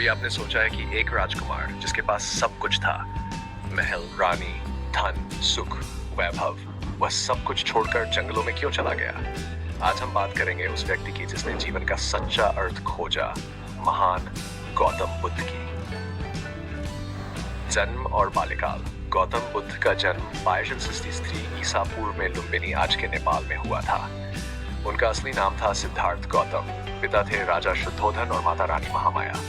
कभी आपने सोचा है कि एक राजकुमार जिसके पास सब कुछ था, महल, रानी, धन, सुख, वैभव, वह सब कुछ छोड़कर जंगलों में क्यों चला गया? आज हम बात करेंगे उस व्यक्ति की जिसने जीवन का सच्चा अर्थ खोजा, महान गौतम बुद्ध की। जन्म और बाल्यकाल। गौतम बुद्ध का जन्म 2263 ईसा पूर्व में लुम्बिनी आज के नेपाल में हुआ था। उनका असली नाम था सिद्धार्थ गौतम। पिता थे राजा शुद्धोधन और माता रानी महामाया।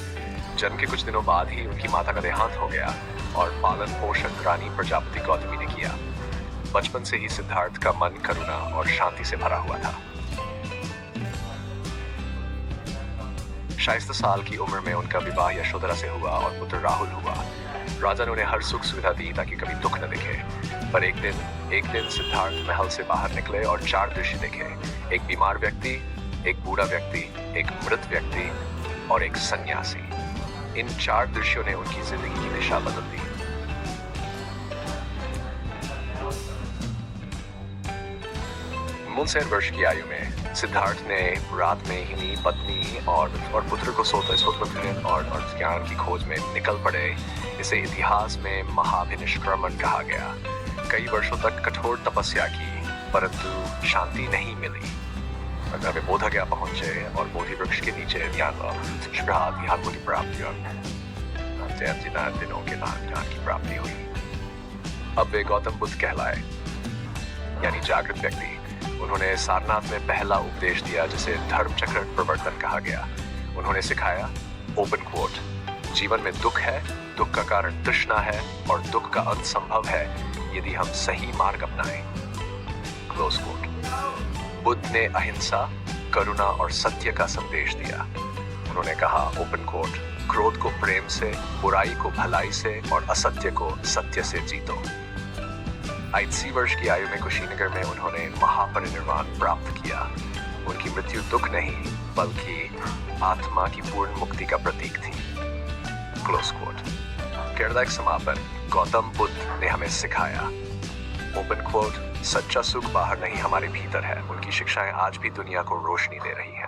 जन्म के कुछ दिनों बाद ही उनकी माता का देहांत हो गया और पालन पोषण रानी प्रजापति गौतमी ने किया। बचपन से ही सिद्धार्थ का मन करुणा और शांति से भरा हुआ था। शाइस्ता साल की उम्र में उनका विवाह यशोधरा से हुआ और पुत्र राहुल हुआ। राजा ने उन्हें हर सुख सुविधा दी ताकि कभी दुख न दिखे। पर एक दिन सिद्धार्थ महल से बाहर निकले और 4 दृश्य देखे। एक बीमार व्यक्ति, एक बूढ़ा व्यक्ति, एक मृत व्यक्ति और एक सन्यासी। इन 4 दृश्यों ने उनकी जिंदगी की दिशा बदल दी। मुनसेन वर्ष की आयु में सिद्धार्थ ने रात में ही पत्नी और पुत्र को स्वतंत्र और ज्ञान की खोज में निकल पड़े। इसे इतिहास में महाभिनिष्क्रमण कहा गया। कई वर्षों तक कठोर तपस्या की, परंतु शांति नहीं मिली। वे बोधगया पहुंचे और बोधि वृक्ष के नीचे ध्यान की प्राप्ति और दिनों के ज्ञान की प्राप्ति हुई। अब वे गौतम बुद्ध कहलाए, यानी जागृत व्यक्ति। उन्होंने सारनाथ में पहला उपदेश दिया जिसे धर्म चक्र प्रवर्तन कहा गया। उन्होंने सिखाया, ओपन कोट, जीवन में दुख है, दुख का कारण तृष्णा है और दुख का अंत संभव है यदि हम सही मार्ग अपनाएं। Close coat. बुद्ध ने अहिंसा, करुणा और सत्य का संदेश दिया। उन्होंने कहा, ओपन कोट, क्रोध को प्रेम से, बुराई को भलाई से और असत्य को सत्य से जीतो। 80 वर्ष की आयु में कुशीनगर में उन्होंने महापरिनिर्वाण प्राप्त किया। उनकी मृत्यु दुख नहीं बल्कि आत्मा की पूर्ण मुक्ति का प्रतीक थी। Close quote. किरदार समापन। गौतम बुद्ध ने हमें सिखाया, ओपन कोट, सच्चा सुख बाहर नहीं हमारे भीतर है। उनकी शिक्षाएं आज भी दुनिया को रोशनी दे रही है।